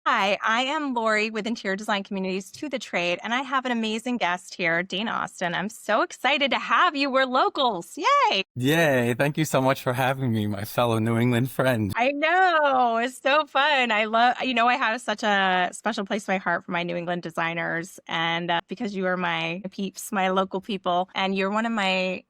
Hi, I am Laurie with Interior Design Communities to the Trade, and I have an amazing guest here, Dane Austin. I'm so excited to have you. We're locals. Yay! Yay, thank you so much for having me, my fellow New England friend. I know. It's so fun. I have such a special place in my heart for my New England designers. And because you are my peeps, my local people, and you're one of my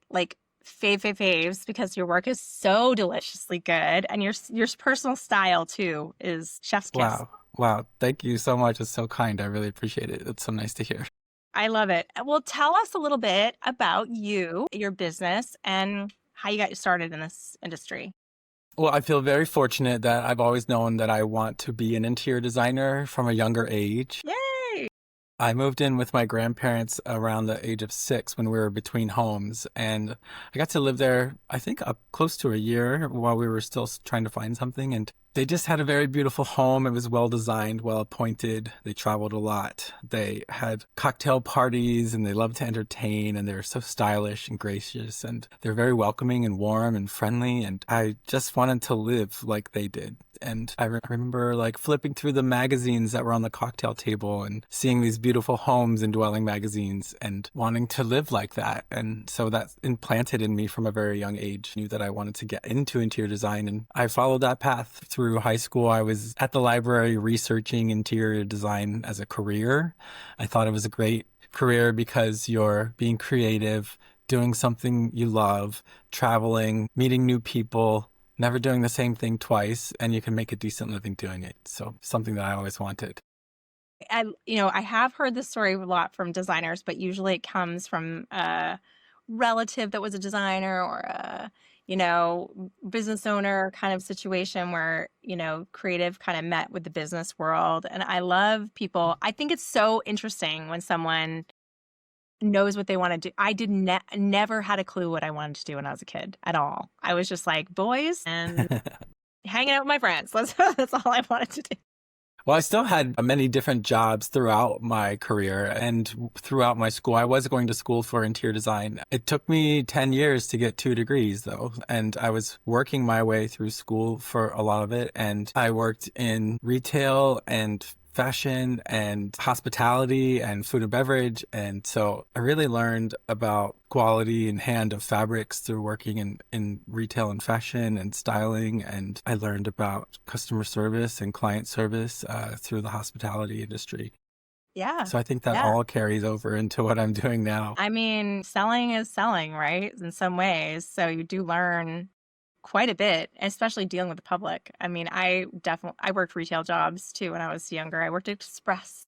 faves because your work is so deliciously good. And your personal style too is chef's kiss. Wow, wow, thank you so much. It's so kind. I really appreciate it. It's so nice to hear. I love it. Well, tell us a little bit about you, your business, and how you got started in this industry. Well, I feel very fortunate that I've always known that I want to be an interior designer from a younger age. Yay! I moved in with my grandparents around the age of 6 when we were between homes, and I got to live there, I think, up close to a year while we were still trying to find something. And they just had a very beautiful home. It was well designed, well appointed. They traveled a lot. They had cocktail parties and they loved to entertain, and they were so stylish and gracious, and they're very welcoming and warm and friendly. And I just wanted to live like they did. And I remember like flipping through the magazines that were on the cocktail table and seeing these beautiful homes and dwelling magazines and wanting to live like that. And so that implanted in me from a very young age. I knew that I wanted to get into interior design, and I followed that path through high school. I was at the library researching interior design as a career. I thought it was a great career because you're being creative, doing something you love, traveling, meeting new people, never doing the same thing twice, and you can make a decent living doing it. So something that I always wanted. I have heard this story a lot from designers, but usually it comes from a relative that was a designer or business owner kind of situation where, creative kind of met with the business world. And I love people. I think it's so interesting when someone knows what they want to do. I did never had a clue what I wanted to do when I was a kid at all. I was just like boys and hanging out with my friends. That's all I wanted to do. Well, I still had many different jobs throughout my career and throughout my school. I was going to school for interior design. It took me 10 years to get 2 degrees, though, and I was working my way through school for a lot of it. And I worked in retail and fashion and hospitality and food and beverage. And so I really learned about quality and hand of fabrics through working in retail and fashion and styling. And I learned about customer service and client service through the hospitality industry. Yeah. So I think that Yeah. all carries over into what I'm doing now. I mean, selling is selling, right? In some ways. So you do learn quite a bit, especially dealing with the public. I mean, I worked retail jobs too when I was younger. I worked at Express.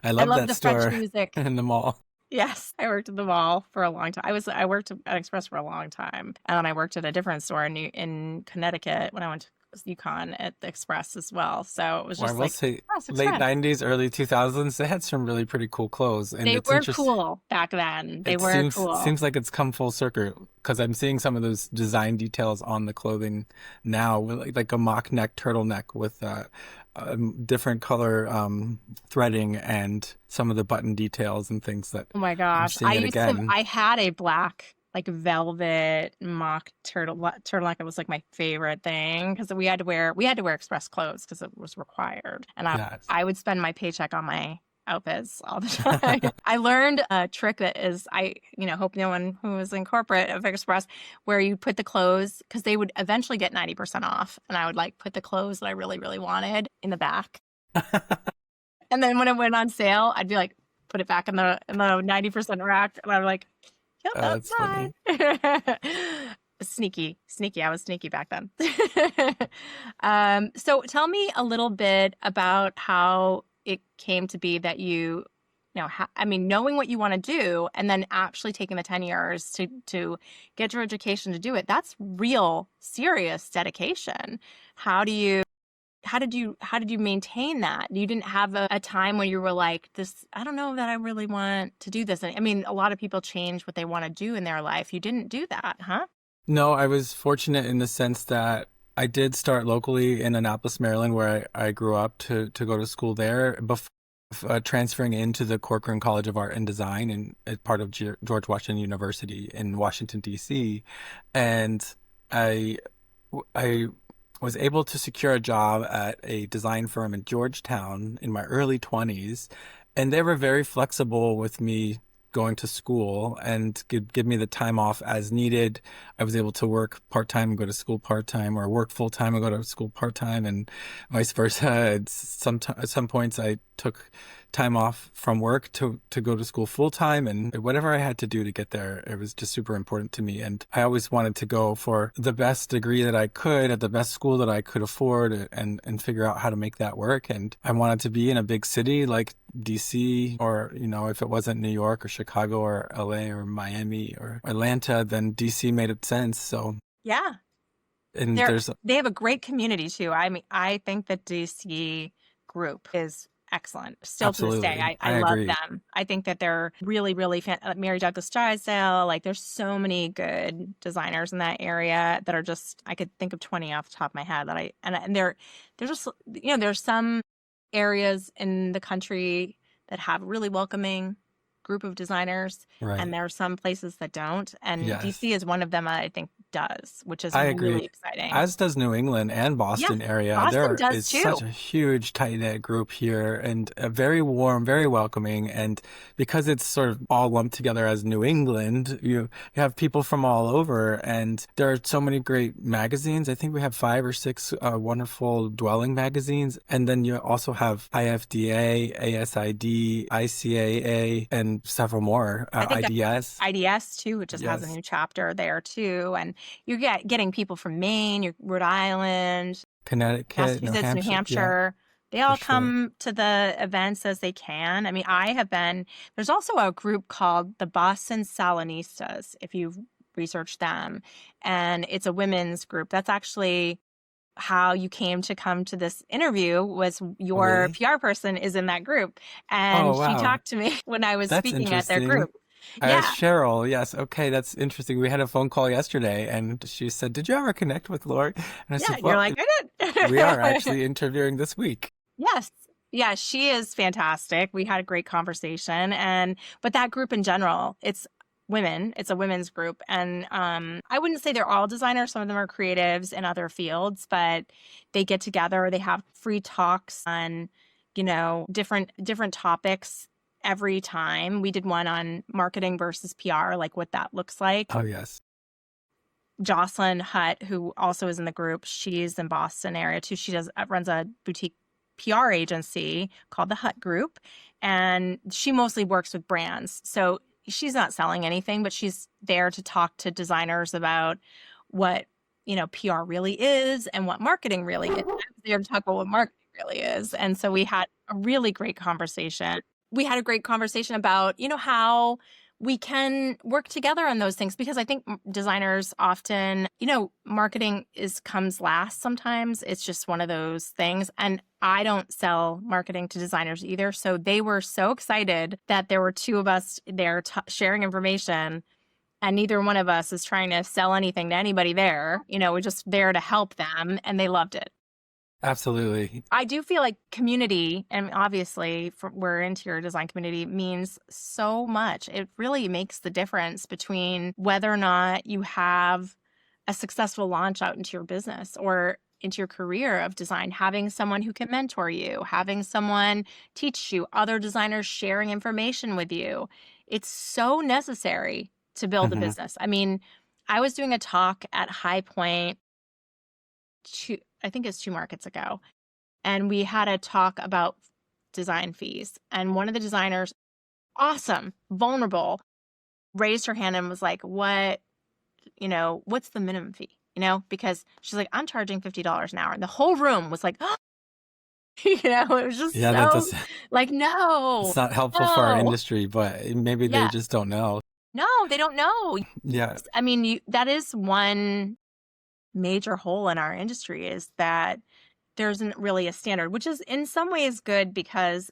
I I love love that the French store music. in the mall. Yes, I worked at the mall for a long time. I worked at Express for a long time, and then I worked at a different store in Connecticut when I went to UConn at the Express as well. So it was Well, I just will like say late Express. 90s, early 2000s, they had some really pretty cool clothes. And They it's were interesting. cool back then. They It were seems cool. seems like it's come full circle because I'm seeing some of those design details on the clothing now, with like a mock neck turtleneck with different color threading and some of the button details and things that Oh my I'm gosh. seeing it again. I had a black like velvet mock turtleneck. It was like my favorite thing because we had to wear express clothes because it was required. And Yes. I would spend my paycheck on my outfits all the time. I learned a trick that is hope no one who is in corporate of Express where you put the clothes because they would eventually get 90% off. And I would like put the clothes that I really, really wanted in the back. And then when it went on sale, I'd be like, put it back in the 90% rack. And I'm like, yep, that's That's funny. mine. Sneaky. I was sneaky back then. So tell me a little bit about how it came to be that knowing what you want to do and then actually taking the 10 years to get your education to do it. That's real serious dedication. How did you maintain that? You didn't have a time when you were like, this, I don't know that I really want to do this. And I mean, a lot of people change what they want to do in their life. You didn't do that, huh? No, I was fortunate in the sense that I did start locally in Annapolis, Maryland, where I grew up to go to school there before transferring into the Corcoran College of Art and Design and as part of George Washington University in Washington, D.C. And I I was able to secure a job at a design firm in Georgetown in my early 20s, and they were very flexible with me going to school and give me the time off as needed. I was able to work part-time and go to school part-time, or work full-time and go to school part-time, and vice versa. At some points I took time off from work to go to school full-time, and whatever I had to do to get there, it was just super important to me. And I always wanted to go for the best degree that I could at the best school that I could afford, and figure out how to make that work. And I wanted to be in a big city like DC, or, if it wasn't New York or Chicago or LA or Miami or Atlanta, then DC made sense. So, Yeah. and They have a great community too. I mean, I think the DC group is excellent. Still to this day, absolutely, I I love agree. them. I think that they're really, really Mary Douglas Drysdale. Like, there's so many good designers in that area that are just, I could think of 20 off the top of my head and they're just, there's some areas in the country that have really welcoming group of designers, and Right. there are some places that don't. And Yes. DC is one of them, I think, does, which is I agree. really exciting. As does New England and Yeah, Boston area. Boston There does is such too. a huge tight-knit group here, and very warm, very welcoming. And because it's sort of all lumped together as New England, you have people from all over, and there are so many great magazines. I think we have 5 or 6 wonderful dwelling magazines. And then you also have IFDA, ASID, ICAA, and several more, I think IDS. IDS too, it just has a Yes. new chapter there too. And you getting people from Maine, Rhode Island, Connecticut, New Massachusetts, New Hampshire. Yeah, Hampshire. They for all sure. come to the events as they can. I mean, there's also a group called the Boston Salonistas, if you've researched them. And it's a women's group. That's actually how you came to come to this interview, was Oh, your really? PR person is in that group. And Oh, she wow. talked to me when I was That's speaking at their interesting. group. Yeah. Cheryl, yes. Okay, that's interesting. We had a phone call yesterday, and she said, "Did you ever connect with Lori?" And I Yeah. said, You're "Well, like, I we are did. actually interviewing this week." Yes. Yeah, she is fantastic. We had a great conversation, but that group in general, it's women. It's a women's group, and I wouldn't say they're all designers. Some of them are creatives in other fields, but they get together. They have free talks on, different topics every time. We did one on marketing versus PR, like what that looks like. Oh, yes. Jocelyn Hutt, who also is in the group, she's in Boston area too. She runs a boutique PR agency called the Hutt Group, and she mostly works with brands. So she's not selling anything, but she's there to talk to designers about what, PR really is and what marketing really is. I was there to talk about what marketing really is. And so we had a really great conversation. We had a great conversation about, how we can work together on those things, because I think designers often, marketing comes last sometimes. It's just one of those things. And I don't sell marketing to designers either. So they were so excited that there were two of us there sharing information, and neither one of us is trying to sell anything to anybody there. We're just there to help them, and they loved it. Absolutely. I do feel like community, and obviously we're interior design community, means so much. It really makes the difference between whether or not you have a successful launch out into your business or into your career of design. Having someone who can mentor you, having someone teach you, other designers sharing information with you. It's so necessary to build a Hmm. business. I mean, I was doing a talk at High Point I think it's 2 markets ago. And we had a talk about design fees. And one of the designers, awesome, vulnerable, raised her hand and was like, what's the minimum fee? Because she's like, I'm charging $50 an hour. And the whole room was like, oh, it was just Yeah, that so does. like, It's no, not helpful for our no. industry, but maybe they Yeah. just don't know. No, they don't know. Yeah. I mean, that is one major hole in our industry, is that there isn't really a standard, which is in some ways good, because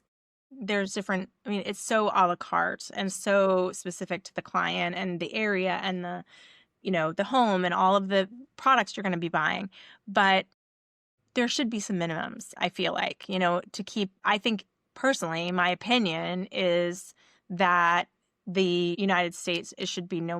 there's different, I mean, it's so a la carte and so specific to the client and the area and the home and all of the products you're going to be buying. But there should be some minimums, I feel like, to keep, I think personally, my opinion is that the United States, it should be no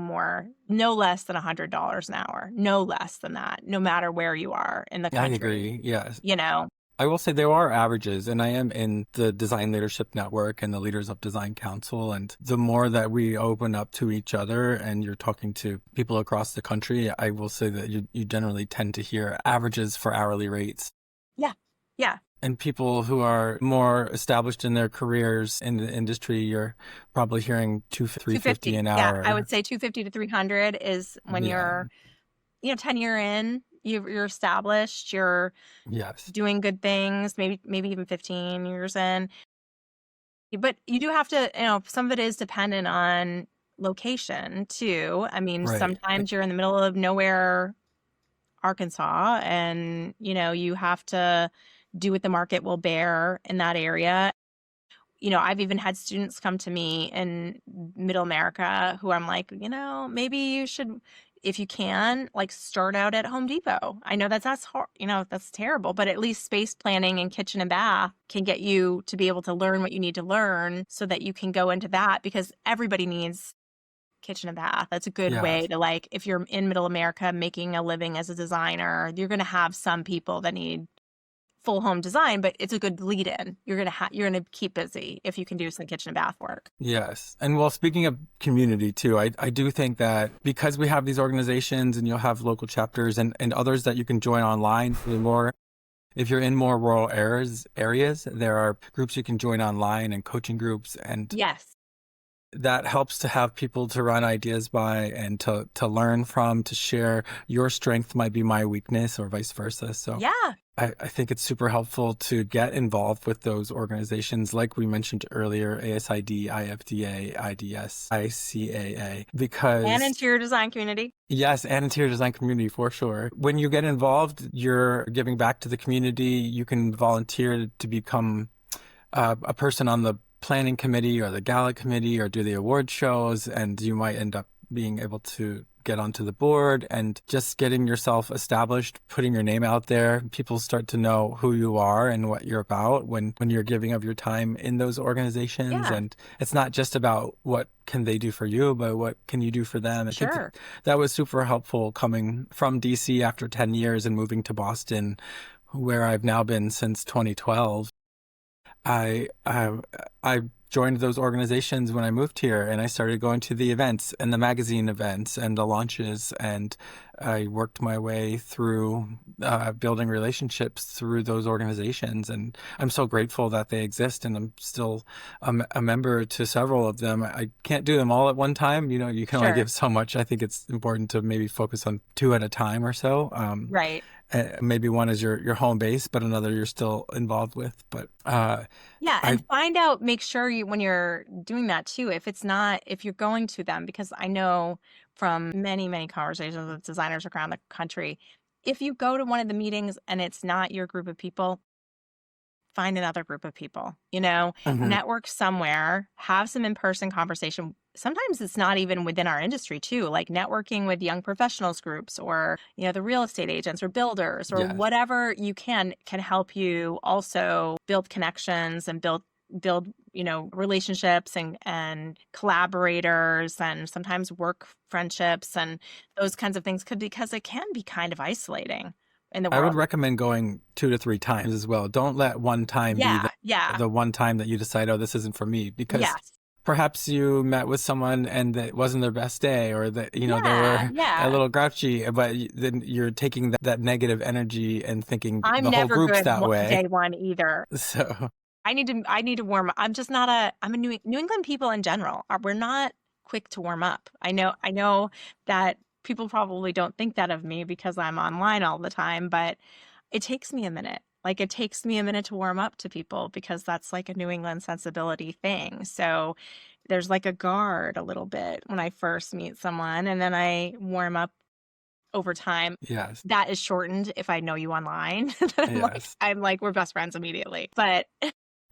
less than $100 an hour, no less than that, no matter where you are in the I country, agree. Yes. you know? I will say there are averages, and I am in the Design Leadership Network and the Leaders of Design Council. And the more that we open up to each other and you're talking to people across the country, I will say that you generally tend to hear averages for hourly rates. Yeah. Yeah. And people who are more established in their careers in the industry, you're probably hearing 350 an Yeah. I hour. would say 250 to 300 is when Yeah. you're, 10-year in, you're established, you're Yes. doing good things, maybe even 15 years in. But you do have to, some of it is dependent on location too. I mean, Right. sometimes you're in the middle of nowhere, Arkansas, and, you have to do what the market will bear in that area. I've even had students come to me in middle America who I'm like, maybe you should, if you can, like start out at Home Depot. I know that's hard, that's terrible, but at least space planning and kitchen and bath can get you to be able to learn what you need to learn so that you can go into that, because everybody needs kitchen and bath. That's a good way Yes. to, like, if you're in middle America making a living as a designer, you're going to have some people that need full home design, but it's a good lead in. You're going to keep busy if you can do some kitchen and bath work. Yes. And well, speaking of community too, I do think that because we have these organizations and you'll have local chapters and others that you can join online more. If you're in more rural areas, there are groups you can join online and coaching groups, and Yes. that helps to have people to run ideas by and to learn from, to share. Your strength might be my weakness or vice versa. So Yeah. I think it's super helpful to get involved with those organizations, like we mentioned earlier, ASID, IFDA, IDS, ICAA, because... And interior design community. Yes, and interior design community for sure. When you get involved, you're giving back to the community. You can volunteer to become a person on the planning committee or the gala committee or do the award shows, and you might end up being able to get onto the board. And just getting yourself established, putting your name out there, people start to know who you are and what you're about when you're giving of your time in those organizations. Yeah. And it's not just about what can they do for you, but what can you do for them. I think Sure. that was super helpful coming from DC after 10 years and moving to Boston, where I've now been since 2012. I joined those organizations when I moved here, and I started going to the events and the magazine events and the launches, and I worked my way through building relationships through those organizations. And I'm so grateful that they exist, and I'm still a member to several of them. I can't do them all at one time. You can only Sure. give so much. I think it's important to maybe focus on 2 at a time or so. Right. Maybe one is your home base, but another you're still involved with. But Yeah, and find out, make sure when you're doing that too, if you're going to them, because I know from many, many conversations with designers around the country, if you go to one of the meetings and it's not your group of people, find another group of people, mhm. network somewhere, have some in-person conversation. Sometimes it's not even within our industry too, like networking with young professionals groups or, the real estate agents or builders or Yes. whatever you can help you also build connections and build, relationships and collaborators, and sometimes work friendships and those kinds of things, because it can be kind of isolating in the I would world. recommend going 2 to 3 times as well. Don't let one time be Yeah. the one time that you decide, oh, this isn't for me, because Yes. perhaps you met with someone and it wasn't their best day, or that, they were a Yeah. little grouchy, but then you're taking that negative energy and thinking I'm the whole never group's good that way. day one either. So, I need to warm up. I'm a New England people in general. We're not quick to warm up. I know that people probably don't think that of me because I'm online all the time, but it takes me a minute. Like, it takes me a minute to warm up to people, because that's like a New England sensibility thing. So there's like a guard a little bit when I first meet someone, and then I warm up over time. yes, That is shortened if I know you online. yes. I'm like, we're best friends immediately. But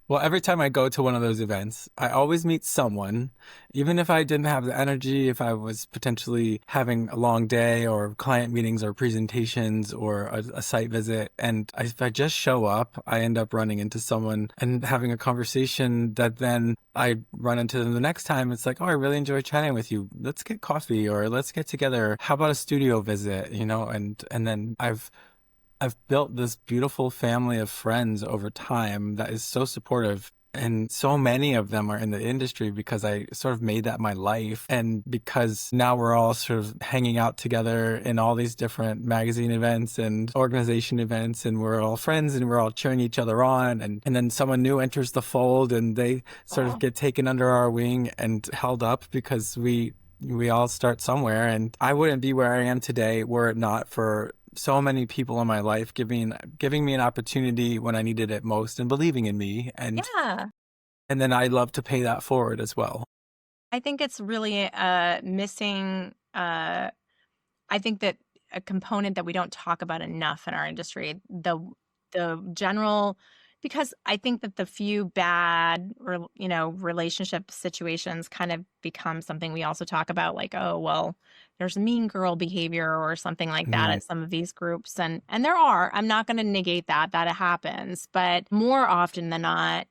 Well, every time I go to one of those events, I always meet someone, even if I didn't have the energy, if I was potentially having a long day or client meetings or presentations or a site visit. And if I just show up, I end up running into someone and having a conversation that then I run into them the next time. It's like, oh, I really enjoy chatting with you. Let's get coffee or let's get together. How about a studio visit? And then I've built this beautiful family of friends over time that is so supportive. And so many of them are in the industry because I sort of made that my life. And because now we're all sort of hanging out together in all these different magazine events and organization events, and we're all friends and we're all cheering each other on. And then someone new enters the fold and they sort of Oh, get taken under our wing and held up because we all start somewhere. And I wouldn't be where I am today were it not for so many people in my life giving me an opportunity when I needed it most and believing in me. yeah. And then I love to pay that forward as well. I think it's really missing. I think that a component that we don't talk about enough in our industry, the general, because I think that the few bad, relationship situations kind of become something we also talk about, like, oh, well, there's mean girl behavior or something like that Mm, at some of these groups, and there are. I'm not going to negate that it happens, but more often than not,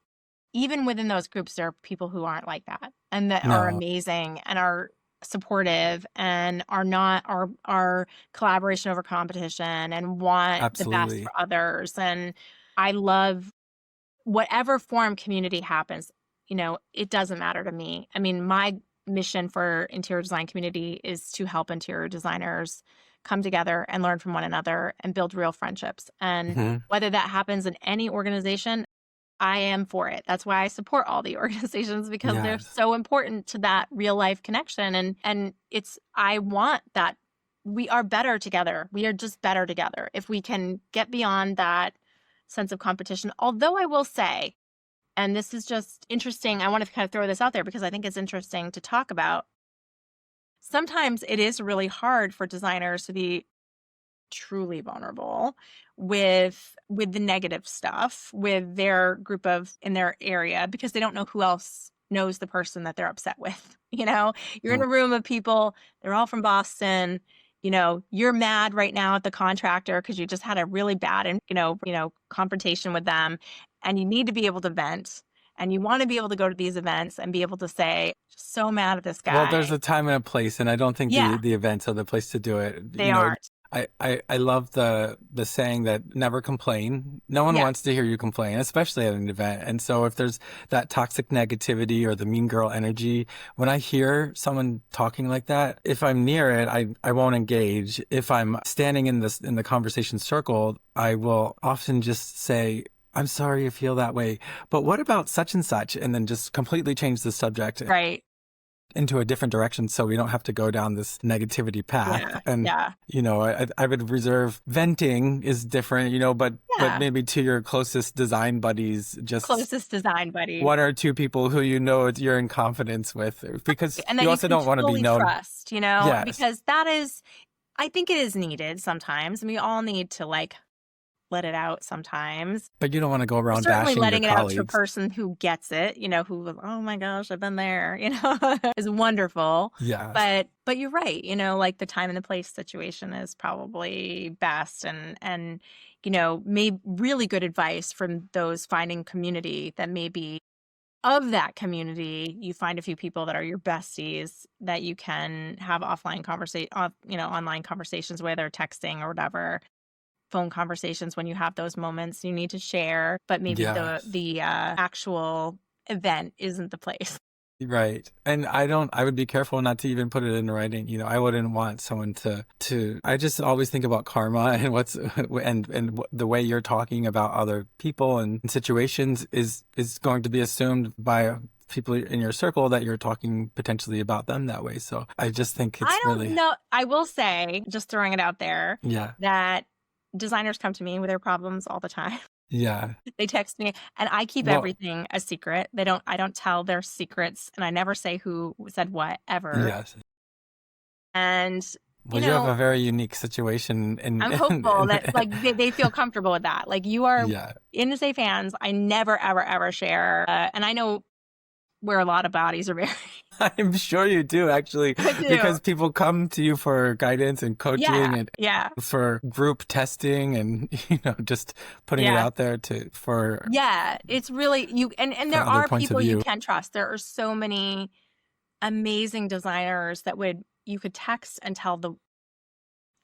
even within those groups, there are people who aren't like that and that are no, amazing and are supportive and are not are collaboration over competition and want the best for absolutely. others. And I love whatever form community happens, it doesn't matter to me. I mean, my mission for interior design community is to help interior designers come together and learn from one another and build real friendships. And Hmm. whether that happens in any organization, I am for it. That's why I support all the organizations because they're Yes, so important to that real life connection. And I want that we are better together. We are just better together if we can get beyond that sense of competition. Although I will say, and this is just interesting, I want to kind of throw this out there because I think it's interesting to talk about. Sometimes it is really hard for designers to be truly vulnerable with the negative stuff with their group of in their area because they don't know who else knows the person that they're upset with. You're in mm, a room of people, they're all from Boston. You're mad right now at the contractor because you just had a really bad and confrontation with them, and you need to be able to vent, and you want to be able to go to these events and be able to say, so mad at this well, there's guy. a time and a place, and I don't think Yeah, the events are the place to do it. they aren't. I love the saying that never complain. No one Yeah. wants to hear you complain, especially at an event. And so if there's that toxic negativity or the mean girl energy, when I hear someone talking like that, if I'm near it, I won't engage. If I'm standing in the conversation circle, I will often just say, I'm sorry you feel that way, but what about such and such? And then just completely change the subject Right. into a different direction so we don't have to go down this negativity path. Yeah. And, Yeah. I would reserve venting is different, but Yeah. maybe to your closest design buddies, just Closest design buddy. one or two people who you're in confidence with, because And you that you also can don't want to be fully known. trust, Yes, because that is, I think it is needed sometimes. And we all need to let it out sometimes. but you don't want to go We're around certainly bashing your letting it out to a colleagues. person who gets it, who, oh my gosh, I've been there, is wonderful. Yes. But you're right, like the time and the place situation is probably best. And, maybe really good advice from those finding community that maybe of that community, you find a few people that are your besties that you can have online conversations with or texting or whatever, phone conversations when you have those moments you need to share, but maybe the Yes. the actual event isn't the place. Right. And I would be careful not to even put it in writing. I wouldn't want someone I just always think about karma and the way you're talking about other people and situations is going to be assumed by people in your circle that you're talking potentially about them that way. So I just think I it's don't really, know. I will say, just throwing it out there, yeah, that designers come to me with their problems all the time. yeah. They text me and I keep Well, everything a secret. I don't tell their secrets, and I never say who said what ever. yes. And you Well, you have know, a very unique situation I'm hopeful that like they feel comfortable with that. Like you are yeah. in the safe hands. I never, ever, ever share. And I know where a lot of bodies are buried. I'm sure you do actually, I do. because people come to you for guidance and Yeah. coaching and Yeah. for group testing and just putting it Yeah. out there to Yeah. It's really and for there other are points of people you view. can trust. There are so many amazing designers that you could text and tell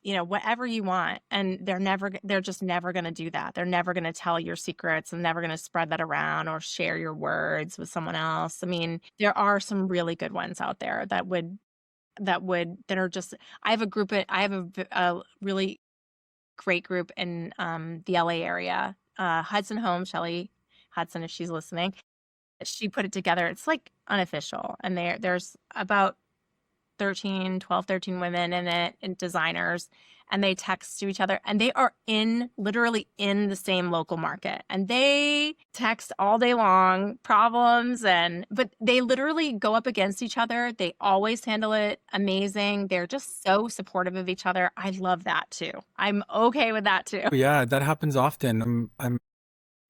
whatever you want. And they're just never going to do that. They're never going to tell your secrets and never going to spread that around or share your words with someone else. I mean, there are some really good ones out there that are just, I have a really great group in the LA area. Hudson Home, Shelly Hudson, if she's listening, she put it together. It's like unofficial. And there's about 13 women in it and designers, and they text to each other, and they are literally in the same local market, and they text all day long problems, but they literally go up against each other. They always handle it amazing. They're just so supportive of each other. I love that too. I'm okay with that too. Yeah, that happens often. I'm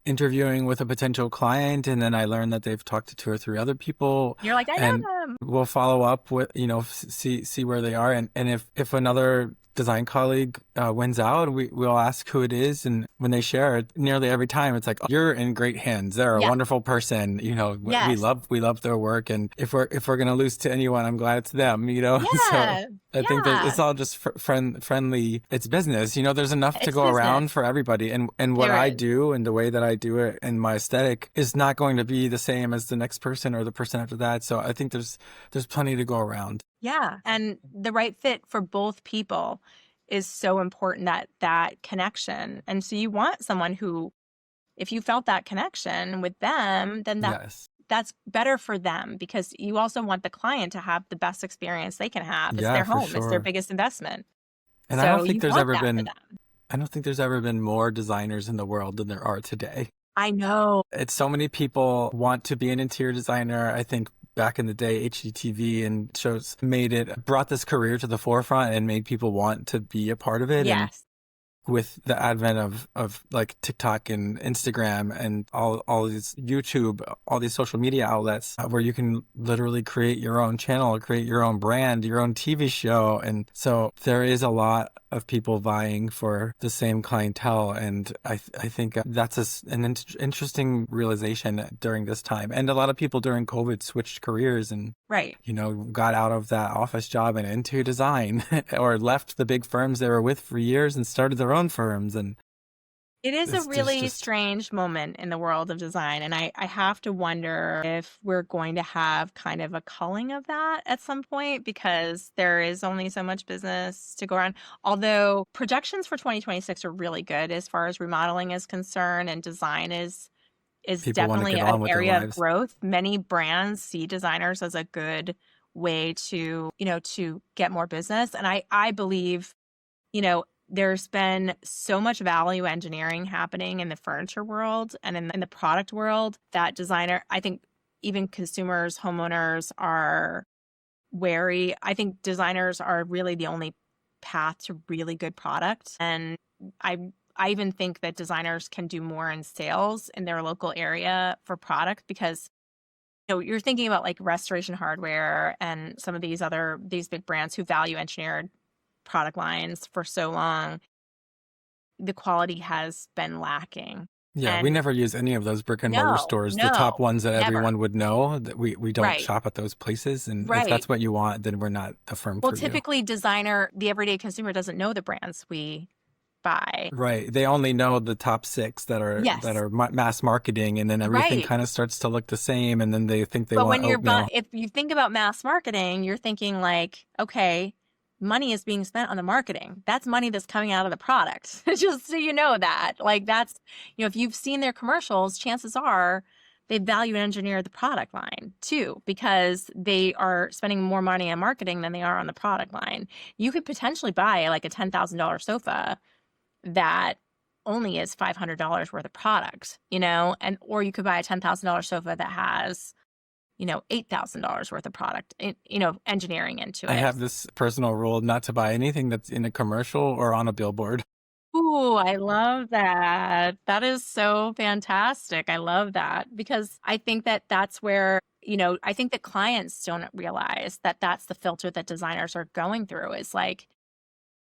interviewing with a potential client and then I learn that they've talked to two or three other people You're like, I and know them. we'll follow up with, see where they are. And if another design colleague wins out, we'll ask who it is. And when they share it, nearly every time it's like, "Oh, you're in great hands. They're a Yeah. wonderful person. We Yes. love their work. And if we're going to lose to anyone, I'm glad it's them, So Yeah. I think that Yeah. it's all just friendly. It's business. There's enough to It's go business. around for everybody. And what There I is. do and the way that I do it and my aesthetic is not going to be the same as the next person or the person after that. So I think there's plenty to go around. Yeah. And the right fit for both people is so important, that connection. And so you want someone who, if you felt that connection with them, then Yes. that's better for them, because you also want the client to have the best experience they can have. It's Yeah, their for home. It's their sure. biggest investment. And So you want that for them. I don't think there's ever been more designers in the world than there are today. I know. It's so many people want to be an interior designer. I think back in the day, HGTV and shows brought this career to the forefront and made people want to be a part of it. And Yes. with the advent of like TikTok and Instagram and all these YouTube, all these social media outlets where you can literally create your own channel, create your own brand, your own TV show. And so there is a lot of people vying for the same clientele. And I think that's an interesting realization during this time. And a lot of people during COVID switched careers and Right. got out of that office job and into design or left the big firms they were with for years and started their own firms. And It is a there's really just strange moment in the world of design. And I have to wonder if we're going to have kind of a culling of that at some point, because there is only so much business to go around. Although projections for 2026 are really good as far as remodeling is concerned, and design is people want to definitely get an on with their area of lives. growth. Many brands see designers as a good way to get more business. And I believe, there's been so much value engineering happening in the furniture world and in the product world that I think even consumers, homeowners are wary. I think designers are really the only path to really good product. And I even think that designers can do more in sales in their local area for product, because you're thinking about like Restoration Hardware and some of these big brands who value engineered product lines for so long. The quality has been lacking. Yeah, we And never use any of those brick and mortar no, stores, the top ones that never. everyone would know. That we don't Right. shop at those places. And if Right. that's what you want, then we're not the firm Well, for you. typically the everyday consumer doesn't know the brands we buy. Right. They only know the top 6 that are Yes. mass marketing, and then everything Right. kind of starts to look the same, and then they think they But want when oatmeal. if you think about mass marketing, you're thinking like, okay, money is being spent on the marketing. That's money that's coming out of the product. Just so you know that. Like that's, if you've seen their commercials, chances are they value engineer the product line too, because they are spending more money on marketing than they are on the product line. You could potentially buy like a $10,000 sofa that only is $500 worth of product, or you could buy a $10,000 sofa that has, $8,000 worth of product, engineering into I it. have this personal rule not to buy anything that's in a commercial or on a billboard. Ooh, I love that. That is so fantastic. I love that because I think that that's where, I think that clients don't realize that that's the filter that designers are going through is like,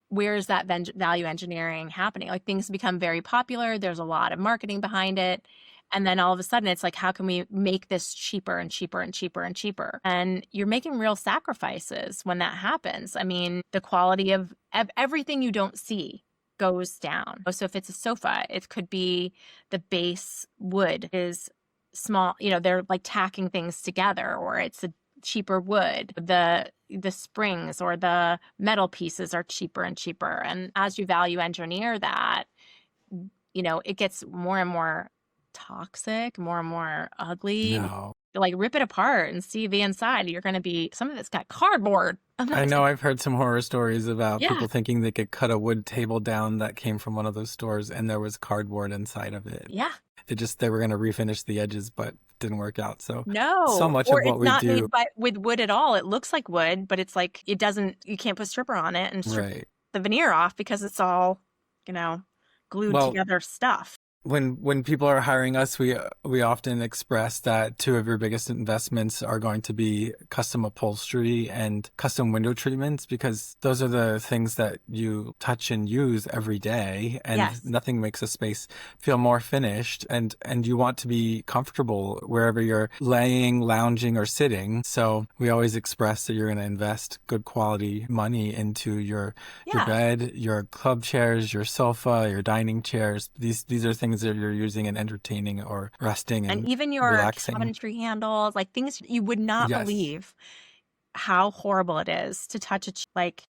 where's that value engineering happening? Like things become very popular. There's a lot of marketing behind it. And then all of a sudden it's like, how can we make this cheaper and cheaper and cheaper and cheaper? And you're making real sacrifices when that happens. I mean, the quality of everything you don't see goes down. So if it's a sofa, it could be the base wood is small, they're like tacking things together, or it's a cheaper wood. The springs or the metal pieces are cheaper and cheaper. And as you value engineer that, it gets more and more toxic, more and more ugly. No. Like rip it apart and see the inside. You're going to be, some of it's got cardboard. I know I've heard some horror stories about Yeah. people thinking they could cut a wood table down that came from one of those stores and there was cardboard inside of it. Yeah. They were going to refinish the edges, but didn't work out. So No. so much or of what it's we not do, made with wood at all. It looks like wood, but it's like, you can't put stripper on it and strip right. the veneer off because it's all, glued Well, together stuff. when people are hiring us, we often express that two of your biggest investments are going to be custom upholstery and custom window treatments, because those are the things that you touch and use every day, and Yes. nothing makes a space feel more finished, and you want to be comfortable wherever you're laying, lounging, or sitting. So we always express that you're going to invest good quality money into your Yeah. bed, your club chairs, your sofa, your dining chairs. These are things that you're using and entertaining or resting And and even your relaxing. cabinetry handles, like things you would not Yes. believe how horrible it is to touch like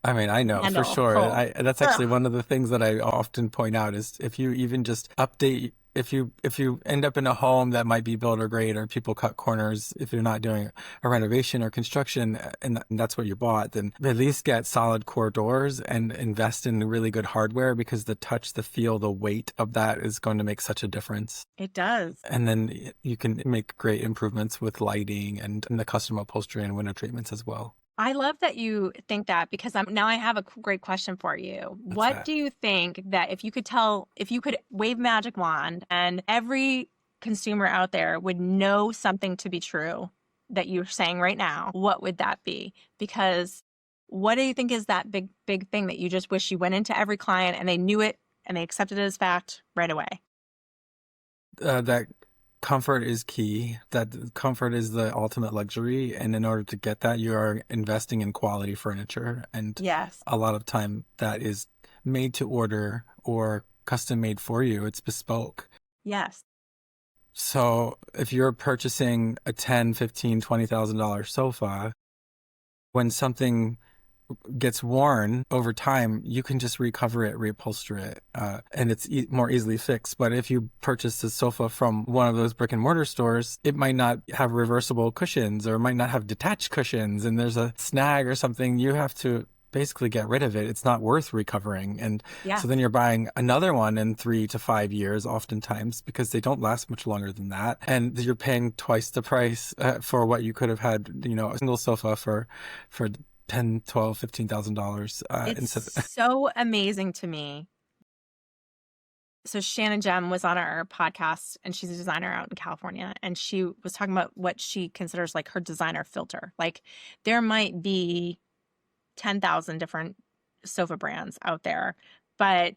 I mean, I know for handle. sure. Cool. That's actually Ugh. one of the things that I often point out is if you even just update, if you end up in a home that might be builder grade or people cut corners, if you're not doing a renovation or construction and that's what you bought, then at least get solid core doors and invest in really good hardware, because the touch, the feel, the weight of that is going to make such a difference. It does. And then you can make great improvements with lighting and the custom upholstery and window treatments as well. I love that you think that, because now I have a great question for you. What that? do you think that if you could wave a magic wand and every consumer out there would know something to be true that you're saying right now, what would that be? Because what do you think is that big thing that you just wish you went into every client and they knew it and they accepted it as fact right away? That comfort is key. That comfort is the ultimate luxury. And in order to get that, you are investing in quality furniture. And Yes. a lot of time that is made to order or custom made for you. It's bespoke. Yes. So if you're purchasing a $10,000, $15,000, $20,000 sofa, when something gets worn over time, you can just recover it, reupholster it, and it's more easily fixed. But if you purchase a sofa from one of those brick and mortar stores, it might not have reversible cushions or it might not have detached cushions, and there's a snag or something. You have to basically get rid of it. It's not worth recovering. And Yeah. so then you're buying another one in 3 to 5 years, oftentimes, because they don't last much longer than that. And you're paying twice the price for what you could have had, a single sofa for $10, $12, $15,000. It's so amazing to me. So Shannon Gem was on our podcast, and she's a designer out in California, and she was talking about what she considers like her designer filter. Like there might be 10,000 different sofa brands out there, but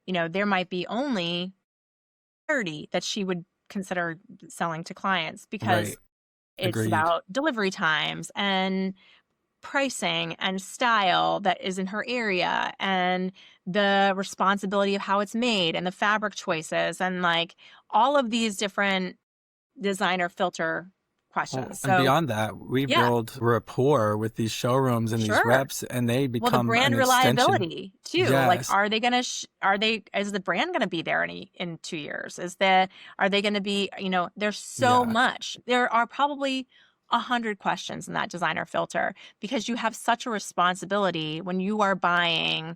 there might be only 30 that she would consider selling to clients, because Right. it's Agreed. about delivery times and pricing and style that is in her area, and the responsibility of how it's made and the fabric choices and like all of these different designer filter questions. And beyond that, we yeah. build rapport with these showrooms and these Sure. reps, and they become the brand an extension. reliability too. Like, Yes. are they going to, is the brand going to be there in 2 years? Are they going to be, there's so Yeah. much. There are probably 100 questions in that designer filter, because you have such a responsibility when you are buying,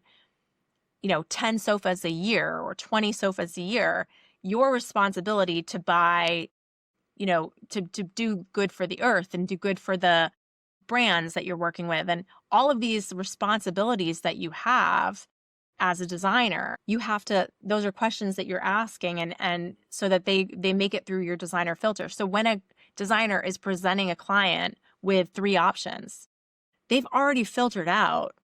10 sofas a year or 20 sofas a year. Your responsibility to buy to do good for the earth and do good for the brands that you're working with, and all of these responsibilities that you have as a designer. Those are questions that you're asking, and so that they make it through your designer filter. So when a designer is presenting a client with 3 options, they've already filtered out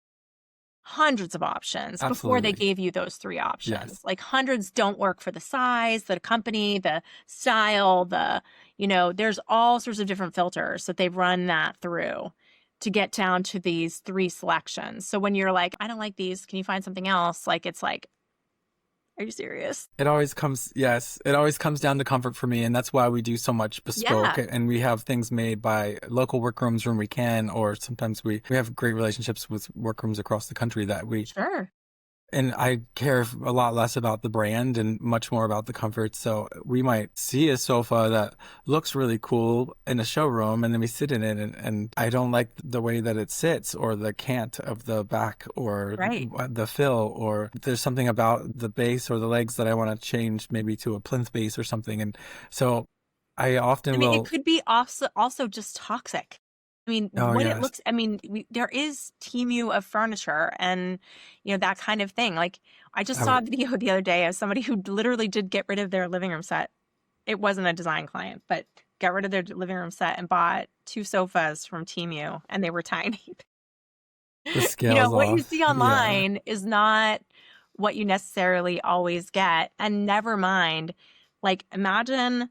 hundreds of options before they Absolutely. gave you those 3 options. Yes. Like, hundreds don't work for the size, the company, the style, there's all sorts of different filters that they've run that through to get down to these 3 selections. So when you're like, I don't like these, can you find something else? Like, it's like, are you serious? Yes, it always comes down to comfort for me. And that's why we do so much bespoke. Yeah, And we have things made by local workrooms when we can, or sometimes we have great relationships with workrooms across the country that sure. and I care a lot less about the brand and much more about the comfort. So we might see a sofa that looks really cool in a showroom, and then we sit in it, and I don't like the way that it sits, or the cant of the back, or Right. the fill, or there's something about the base or the legs that I want to change, maybe to a plinth base or something. And so I I often mean, it will, could be also just toxic. I mean, oh, what it yes, looks, I mean, there is Temu of furniture and, that kind of thing. Like, I just I saw a would, video the other day of somebody who literally did get rid of their living room set. It wasn't a design client, but got rid of their living room set and bought 2 sofas from Temu, and they were tiny. the scales What you off. see Yeah. online is not what you necessarily always get. And never mind, like, imagine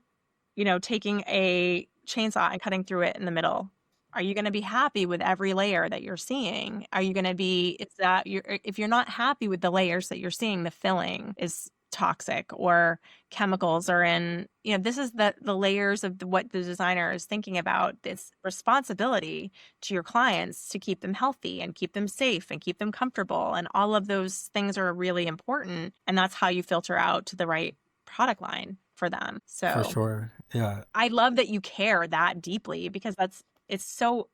taking a chainsaw and cutting through it in the middle. Are you going to be happy with every layer that you're seeing? Are you going to be, it's that you're, if you're not happy with the layers that you're seeing, the filling is toxic, or chemicals are in, this is the layers of what the designer is thinking about. This responsibility to your clients to keep them healthy and keep them safe and keep them comfortable. And all of those things are really important. And that's how you filter out to the right product line for them. For So sure. Yeah. I love that you care that deeply, because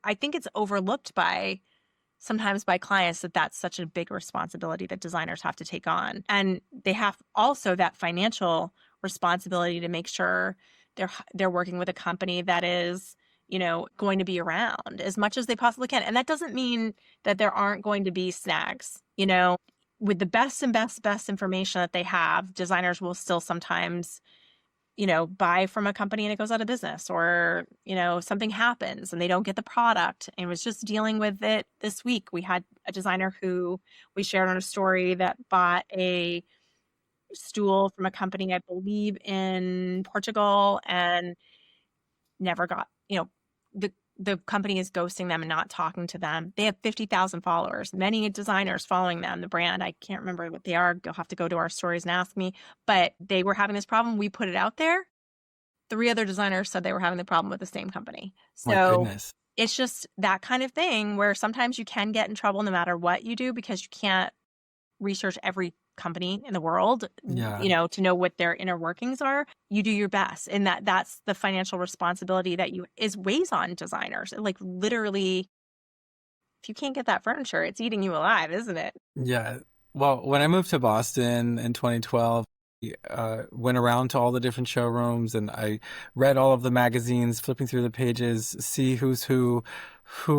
I think it's overlooked sometimes by clients, that that's such a big responsibility that designers have to take on. And they have also that financial responsibility to make sure they're working with a company that is, going to be around as much as they possibly can. And that doesn't mean that there aren't going to be snags, with the best and best information that they have. Designers will still sometimes buy from a company and it goes out of business, or, something happens and they don't get the product. And was just dealing with it this week. We had a designer who we shared on a story that bought a stool from a company, I believe in Portugal, and never got, the company is ghosting them and not talking to them. They have 50,000 followers, many designers following them. The brand, I can't remember what they are. You'll have to go to our stories and ask me. But they were having this problem. We put it out there. 3 other designers said they were having the problem with the same company. My So goodness. it's just that kind of thing where sometimes you can get in trouble no matter what you do, because you can't research every company in the world, Yeah. to know what their inner workings are. You do your best. And that's the financial responsibility that weighs on designers. Like, literally, if you can't get that furniture, it's eating you alive, isn't it? Yeah. Well, when I moved to Boston in 2012, went around to all the different showrooms, and I read all of the magazines, flipping through the pages, see who's who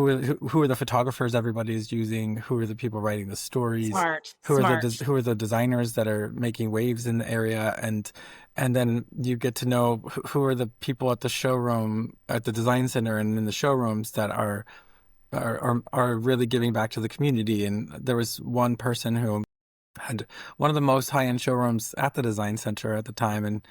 are the photographers everybody is using, who are the people writing the stories, Smart, smart. who are the designers that are making waves in the area, and then you get to know who are the people at the showroom, at the design center, and in the showrooms that are really giving back to the community. And there was one person who had one of the most high-end showrooms at the design center at the time, and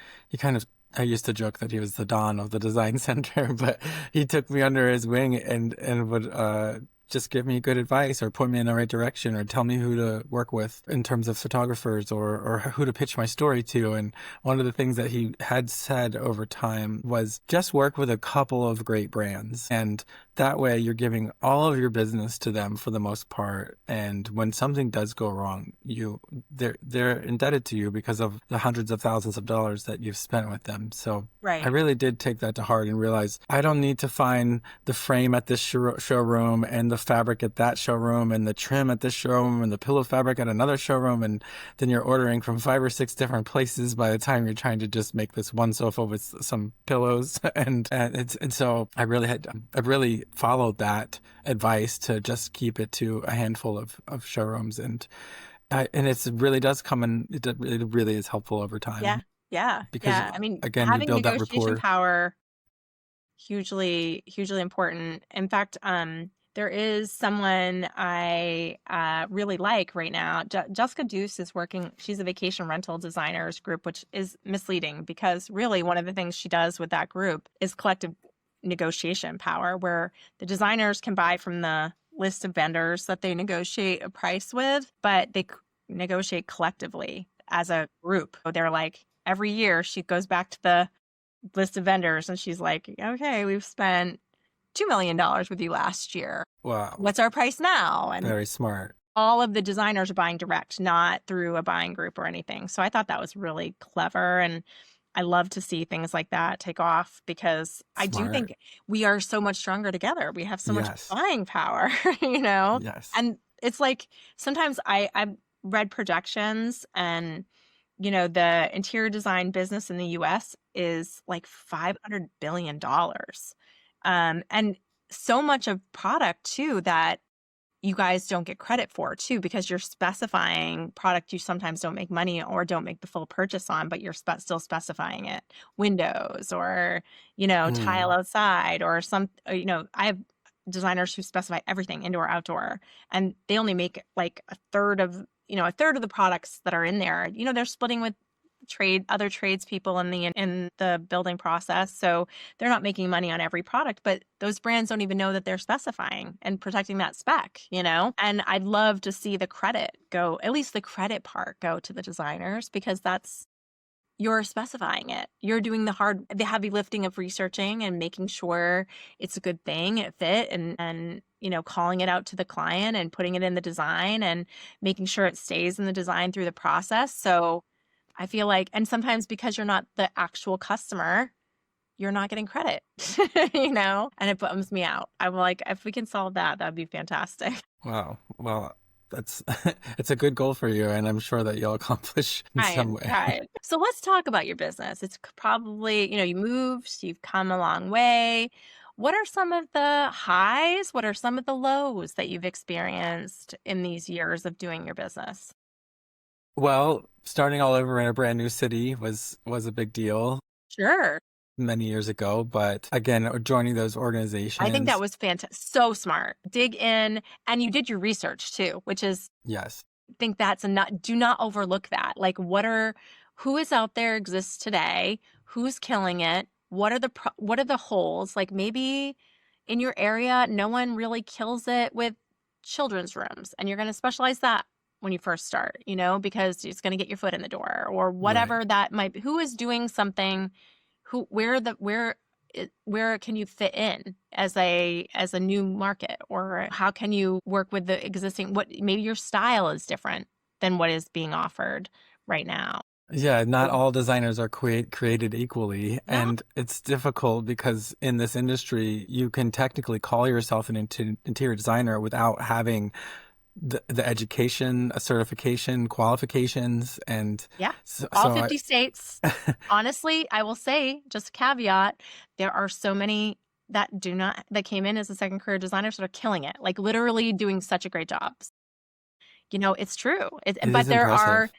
I used to joke that he was the Don of the design center, but he took me under his wing and would just give me good advice, or point me in the right direction, or tell me who to work with in terms of photographers, or who to pitch my story to. And one of the things that he had said over time was just work with a couple of great brands, and that way you're giving all of your business to them for the most part. And when something does go wrong, they're indebted to you because of the hundreds of thousands of dollars that you've spent with them. So I Right. really did take that to heart and realize I don't need to find the frame at this showroom and the fabric at that showroom and the trim at this showroom and the pillow fabric at another showroom. And then you're ordering from 5 or 6 different places by the time you're trying to just make this one sofa with some pillows. And so I really followed that advice to just keep it to a handful of showrooms. And it really does come in, it really is helpful over Yeah. time Yeah. because, Yeah. I mean, again, you having build that negotiation rapport. power, hugely, hugely important. In fact, there is someone I really like right now. Jessica Deuce is working. She's a vacation rental designers group, which is misleading because really one of the things she does with that group is collective negotiation power, where the designers can buy from the list of vendors that they negotiate a price with, but they negotiate collectively as a group. So they're like, every year she goes back to the list of vendors and she's like, okay, we've spent $2 million with you last year. Wow. What's our price now? And Very smart. all of the designers are buying direct, not through a buying group or anything. So I thought that was really clever. And I love to see things like that take off because I do Smart. think we are so much stronger together. We have so much Yes. buying power, you know? Yes. And it's like sometimes I've read projections and, you know, the interior design business in the US is like $500 billion. And so much of product too that you guys don't get credit for too, because you're specifying product you sometimes don't make money or don't make the full purchase on, but you're still specifying it. Windows or, you know, tile Mm. outside or some, you know, I have designers who specify everything indoor, outdoor, and they only make like a third of the products that are in there. You know, they're splitting with other tradespeople in the building process. So they're not making money on every product, but those brands don't even know that they're specifying and protecting that spec, you know? And I'd love to see the credit go, at least the credit part go to the designers, because you're specifying it. You're doing the heavy lifting of researching and making sure it's a good thing, it fit, and you know, calling it out to the client and putting it in the design and making sure it stays in the design through the process. So I feel like, and sometimes because you're not the actual customer, you're not getting credit, you know, and it bums me out. I'm like, if we can solve that, that'd be fantastic. Wow. Well, that's it's a good goal for you, and I'm sure that you'll accomplish in I some am way. tried. So let's talk about your business. It's probably, you know, you moved, you've come a long way. What are some of the highs? What are some of the lows that you've experienced in these years of doing your business? Well, starting all over in a brand new city was a big deal Sure. many years ago, but again, joining those I think that organizations, was fantastic. So smart. Dig in, and you did your research too, which is, yes. I think that's do not overlook that. Like who is out there exists today? Who's killing it? What are the holes? Like maybe in your area, no one really kills it with children's rooms, and you're going to specialize that when you first start, you know, because it's going to get your foot in the door or Right. whatever that might be. Who is doing something? Where can you fit in as a new market, or how can you work with the existing, what maybe your style is different than what is being offered right now. Yeah, not So, all designers are created equally, no. and it's difficult because in this industry, you can technically call yourself an interior designer without having the education, a certification, qualifications, and Yeah. so, All so I 50 states. Honestly, I will say, just a caveat, there are so many that came in as a second career designers that are killing it, like literally doing such a great job. You know, it's true. it But is impressive.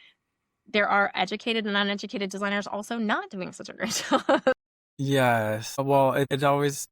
there are educated and uneducated designers also not doing such a great job. Yes. Well, it always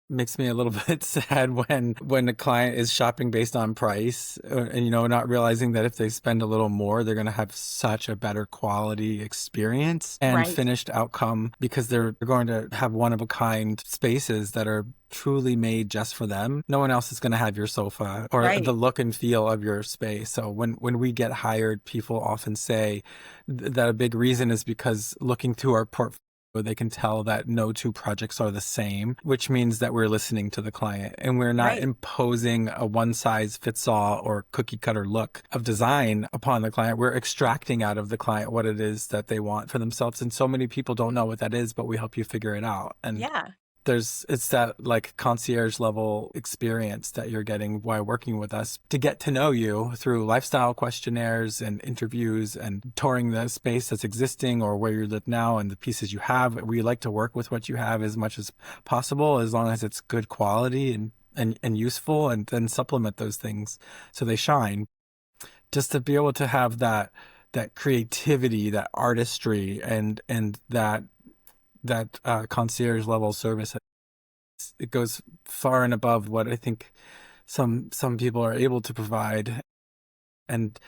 makes me a little bit sad when a client is shopping based on price and not realizing that if they spend a little more they're going to have such a better quality experience and Right. finished outcome because they're going to have one of a kind spaces that are truly made just for them. No one else is going to have your sofa or the Right. look and feel of your space. So when we get hired, people often say that a big reason is because looking through our portfolio They can tell that no two projects are the same, which means that we're listening to the client and we're not Right. imposing a one size fits all or cookie cutter look of design upon the client. We're extracting out of the client what it is that they want for themselves. And so many people don't know what that is, but we help you figure it out. And Yeah. it's that like concierge level experience that you're getting while working with us to get to know you through lifestyle questionnaires and interviews and touring the space that's existing or where you live now and the pieces you have. We like to work with what you have as much as possible, as long as it's good quality and useful, and then supplement those things so they shine. Just to be able to have that creativity, that artistry, and that concierge level service, it goes far and above what I think some people are able to provide. And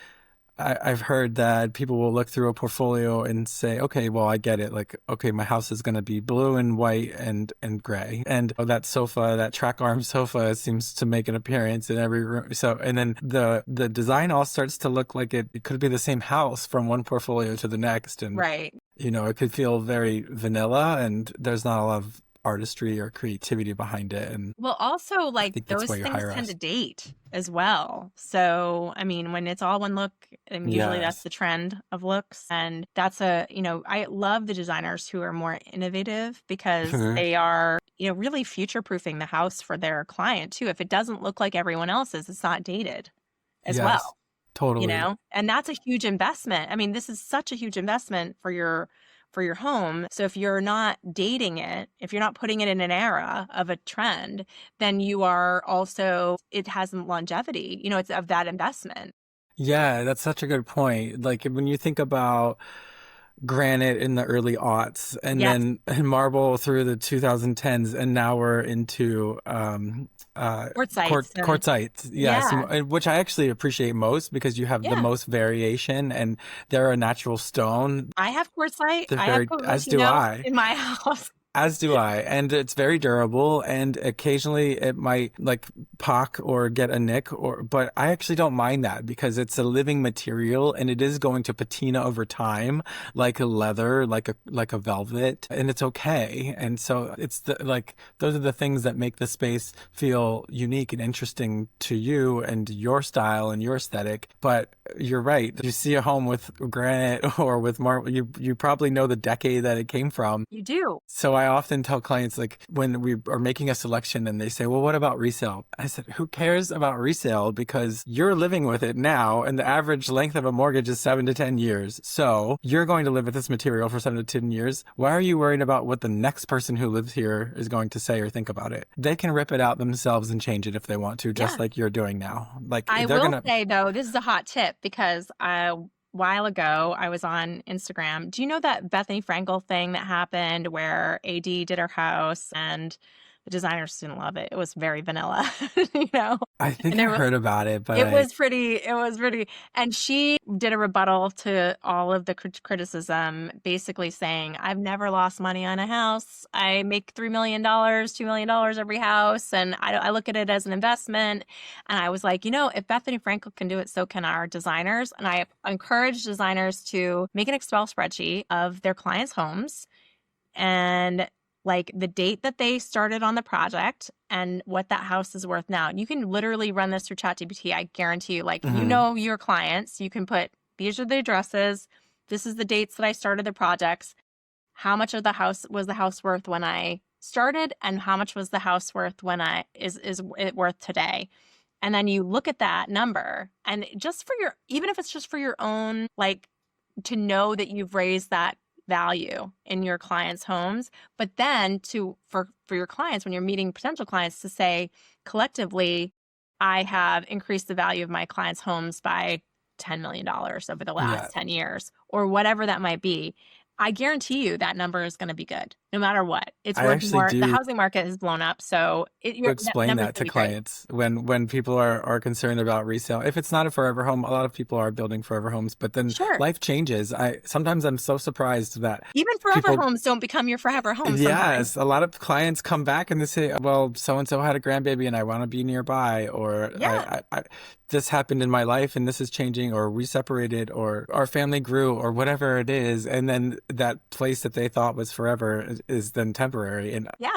I've heard that people will look through a portfolio and say, okay, well, I get it. Like, okay, my house is going to be blue and white and gray. And that sofa, that track arm sofa seems to make an appearance in every room. So, and then the design all starts to look like it could be the same house from one portfolio to the next. And, Right. it could feel very vanilla and there's not a lot of artistry or creativity behind it. And Well, also, I like, think that's those why you things hire tend us. to date as well. So, I mean, when it's all one look, and usually that's Yes. the trend of looks. And that's I love the designers who are more innovative because they are, really future proofing the house for their client too. If it doesn't look like everyone else's, it's not dated as Yes, well, totally. and that's a huge investment. I mean, this is such a huge investment for your home. So if you're not dating it, if you're not putting it in an era of a trend, then it hasn't longevity, it's of that investment. Yeah, that's such a good point. Like when you think about granite in the early aughts and Yes. then marble through the 2010s, and now we're into Quartzites and quartzites. Yes, yeah, which I actually appreciate most because you have the yeah. most variation and they're a natural stone. I have quartzite. They're I have very, as do Cupertino I. in my house. As do I. And it's very durable. And occasionally it might like pock or get a nick but I actually don't mind that because it's a living material and it is going to patina over time, like a leather, like a velvet, and it's okay. And so it's those are the things that make the space feel unique and interesting to you and your style and your aesthetic. But you're right. You see a home with granite or with marble, you probably know the decade that it came from. You do. So I often tell clients, like when we are making a selection and they say, well, what about resale? I said, who cares about resale? Because you're living with it now and the average length of a mortgage is 7 to 10 years. So you're going to live with this material for 7 to 10 years. Why are you worried about what the next person who lives here is going to say or think about it? They can rip it out themselves and change it if they want to, just Yeah. like you're doing now. Like I they're will going to, say though, this is a hot tip because while ago I was on Instagram. Do you know that Bethany Frankel thing that happened where AD did her house and the designers didn't love it? It was very vanilla, I think and I heard about it, but it was pretty. It was pretty. And she did a rebuttal to all of the criticism, basically saying, I've never lost money on a house. I make $3 million, $2 million every house. And I look at it as an investment. And I was like, if Bethany Frankel can do it, so can our designers. And I encourage designers to make an Excel spreadsheet of their clients' homes and like the date that they started on the project and what that house is worth now. And you can literally run this through ChatGPT. I guarantee you, like, your clients, you can put, these are the addresses. This is the dates that I started the projects. How much of the house was the house worth when I started? And how much was the house worth when is it worth today? And then you look at that number and even if it's just for your own, like, to know that you've raised that value in your clients' homes, but then for your clients, when you're meeting potential clients, to say collectively, I have increased the value of my clients' homes by $10 million over the yeah. last 10 years, or whatever that might be. I guarantee you that number is going to be good. no matter what. It's I worth actually more. The do housing market has blown up, so your explain numbers that going to to be great. clients when people are concerned about resale. If it's not a forever home, a lot of people are building forever homes, but then Sure. life changes. I sometimes I'm so surprised that Even forever people homes don't become your forever homes sometimes. yes, a lot of clients come back and they say, "Well, so and so had a grandbaby, and I want to be nearby," or Yeah. "This happened in my life, and this is changing," or "We separated," or "Our family grew," or whatever it is, and then that place that they thought was forever is then temporary. And Yeah.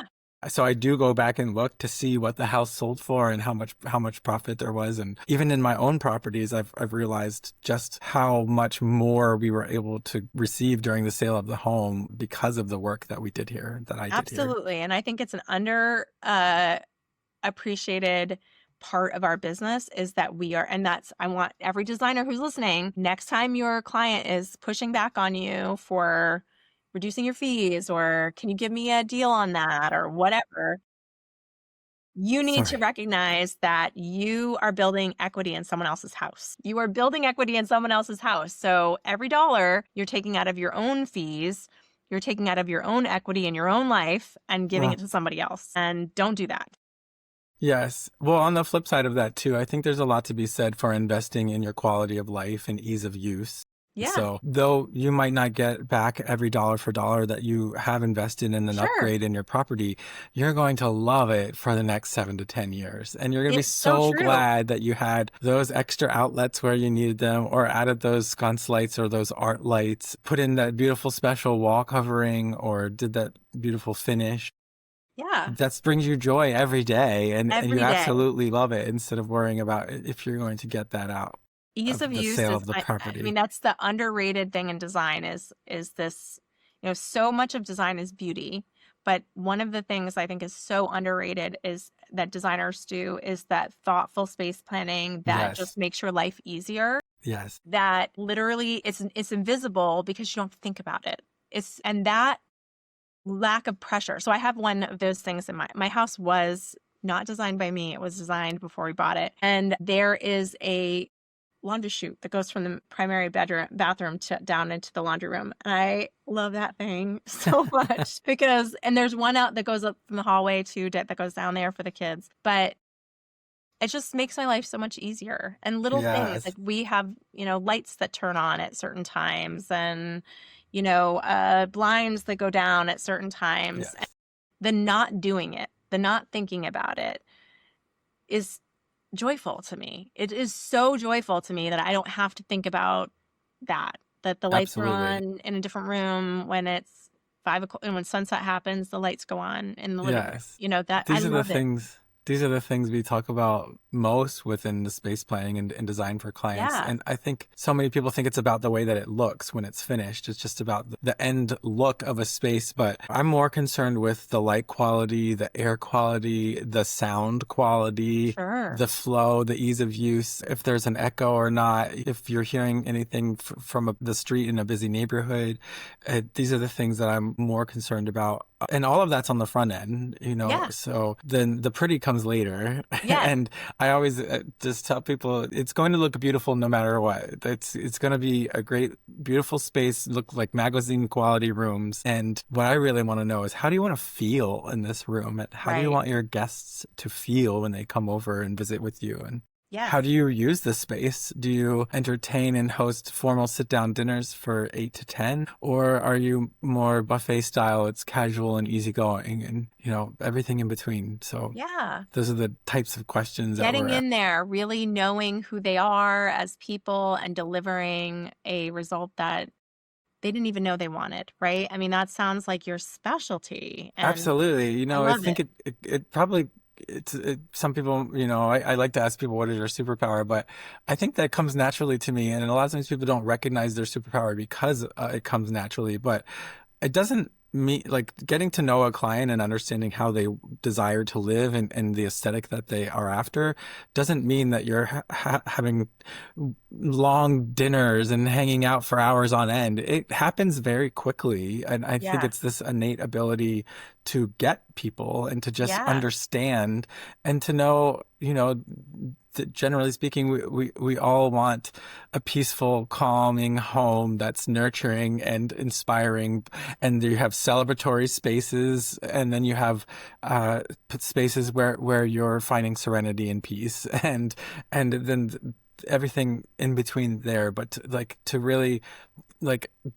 so I do go back and look to see what the house sold for and how much profit there was. And even in my own properties, I've realized just how much more we were able to receive during the sale of the home because of the work that we did here, that I did here. Absolutely. And I think it's an under appreciated part of our business is that we are, and that's, I want every designer who's listening, next time your client is pushing back on you for reducing your fees, or can you give me a deal on that, or whatever, you need to Sorry. recognize that you are building equity in someone else's house. You are building equity in someone else's house. So every dollar you're taking out of your own fees, you're taking out of your own equity in your own life and giving Well, it to somebody else. And don't do that. yes. Well, on the flip side of that too, I think there's a lot to be said for investing in your quality of life and ease of use. Yeah, So, though you might not get back every dollar for dollar that you have invested in an sure. upgrade in your property, you're going to love it for the next 7 to 10 years. And you're going to be It's so so true. glad that you had those extra outlets where you needed them, or added those sconce lights or those art lights, put in that beautiful special wall covering, or did that beautiful finish. Yeah, That brings you joy every day, and you every day. absolutely love it instead of worrying about if you're going to get that out Ease of of the use sale is, of the I mean, property. that's the underrated thing in design is this, so much of design is beauty, but one of the things I think is so underrated is that designers do is that thoughtful space planning that Yes. just makes your life easier, Yes. that literally it's invisible because you don't think about it. And that lack of pressure. So I have one of those things in my house was not designed by me. It was designed before we bought it. And there is a laundry chute that goes from the primary bathroom to down into the laundry room. And I love that thing so much because, and there's one out that goes up from the hallway too, that goes down there for the kids. But it just makes my life so much easier. And little things like Yes. we have, lights that turn on at certain times, and, blinds that go down at certain times. And Yes. the not doing it, the not thinking about it is joyful to me. It is so joyful to me that I don't have to think about that the lights are Absolutely. on in a different room when it's 5 o'clock, and when sunset happens, the lights go on in the living room. Yes. That I These are the love it. things these are the things we talk about most within the space planning and design for clients. Yeah, And I think so many people think it's about the way that it looks when it's finished. It's just about the end look of a space. But I'm more concerned with the light quality, the air quality, the sound quality, sure. the flow, the ease of use, if there's an echo or not, if you're hearing anything from the street in a busy neighborhood. These are the things that I'm more concerned about. And all of that's on the front end. Yeah. So then the pretty comes later. Yes. And I always just tell people it's going to look beautiful no matter what. It's going to be a great, beautiful space, look like magazine quality rooms. And what I really want to know is, how do you want to feel in this room? And how do you Right. want your guests to feel when they come over and visit with you? And Yes. how do you use this space? Do you entertain and host formal sit-down dinners for 8 to 10? Or are you more buffet style? It's casual and easygoing and, everything in between. So Yeah. those are the types of questions that Getting we're at. in there, really knowing who they are as people and delivering a result that they didn't even know they wanted, right? I mean, that sounds like your specialty, and Absolutely. I I love think it. it probably, some people, I like to ask people what is their superpower, but I think that comes naturally to me. And a lot of times people don't recognize their superpower because it comes naturally, but it doesn't mean, like, getting to know a client and understanding how they desire to live and the aesthetic that they are after doesn't mean that you're having long dinners and hanging out for hours on end. It happens very quickly. And I think Yeah. it's this innate ability to get people and to just Yeah. understand and to know, that generally speaking, we all want a peaceful, calming home that's nurturing and inspiring. And you have celebratory spaces, and then you have spaces where you're finding serenity and peace, and then everything in between there. But to really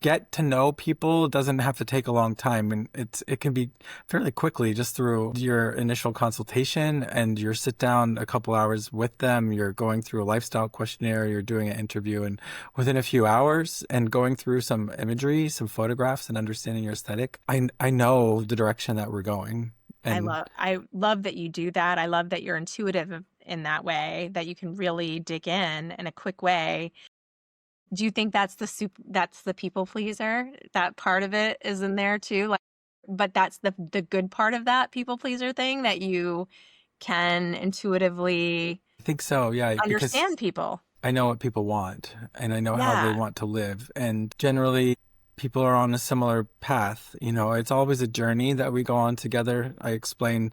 get to know people doesn't have to take a long time, and it can be fairly quickly just through your initial consultation and your sit down a couple hours with them. You're going through a lifestyle questionnaire, you're doing an interview, and within a few hours and going through some imagery, some photographs, and understanding your aesthetic, I know the direction that we're going. And I love that you do that. I love that you're intuitive in that way, that you can really dig in a quick way. Do you think that's the people pleaser? That part of it is in there too? But that's the good part of that people pleaser thing, that you can intuitively I think so, yeah, because understand people. I know what people want and I know how they Yeah. want to live. And generally, people are on a similar path. It's always a journey that we go on together. I explain,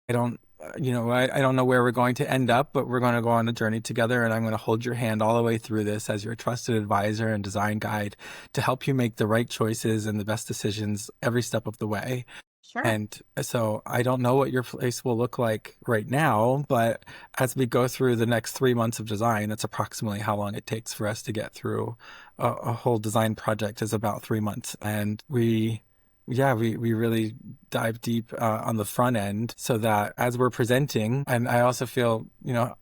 I don't, I don't know where we're going to end up, but we're going to go on a journey together, and I'm going to hold your hand all the way through this as your trusted advisor and design guide to help you make the right choices and the best decisions every step of the way. Sure. And so I don't know what your place will look like right now, but as we go through the next 3 months of design, that's approximately how long it takes for us to get through a whole design project, is about 3 months. And we really dive deep on the front end so that as we're presenting, and I also feel,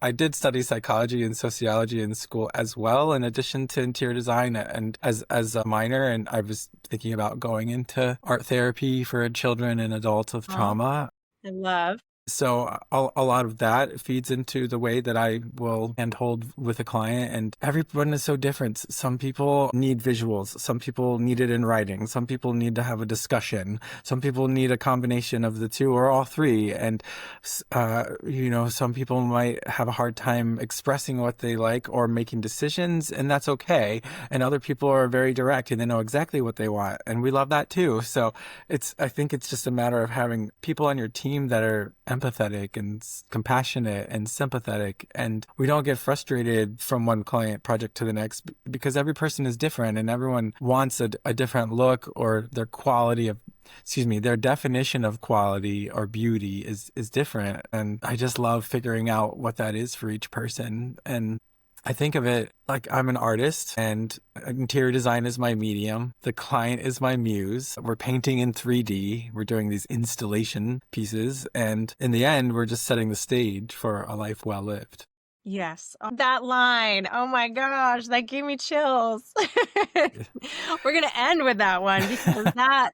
I did study psychology and sociology in school as well, in addition to interior design and as a minor. And I was thinking about going into art therapy for children and adults with trauma. I love. So a lot of that feeds into the way that I will handhold with a client, and everyone is so different. Some people need visuals. Some people need it in writing. Some people need to have a discussion. Some people need a combination of the two or all three. And, some people might have a hard time expressing what they like or making decisions, and that's okay. And other people are very direct and they know exactly what they want. And we love that too. So I think it's just a matter of having people on your team that are empathetic and compassionate and sympathetic, and we don't get frustrated from one client project to the next, because every person is different and everyone wants a different look, or their definition of quality or beauty is different. And I just love figuring out what that is for each person. And I think of it like I'm an artist and interior design is my medium. The client is my muse. We're painting in 3D. We're doing these installation pieces. And in the end, we're just setting the stage for a life well lived. Yes. Oh, that line. Oh my gosh, that gave me chills. We're going to end with that one, because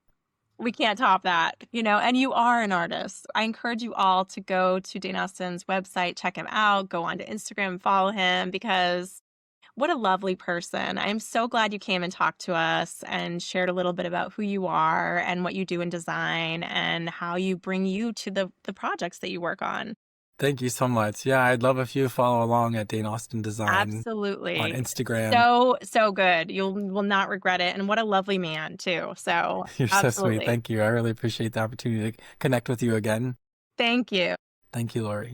we can't top that, and you are an artist. I encourage you all to go to Dane Austin's website, check him out, go onto Instagram and follow him, because what a lovely person. I'm so glad you came and talked to us and shared a little bit about who you are and what you do in design and how you bring you to the projects that you work on. Thank you so much. Yeah, I'd love if you follow along at Dane Austin Design Absolutely. on Instagram. So good. You will not regret it. And what a lovely man too. So You're so absolutely. sweet. Thank you. I really appreciate the opportunity to connect with you again. Thank you. Thank you, Laurie.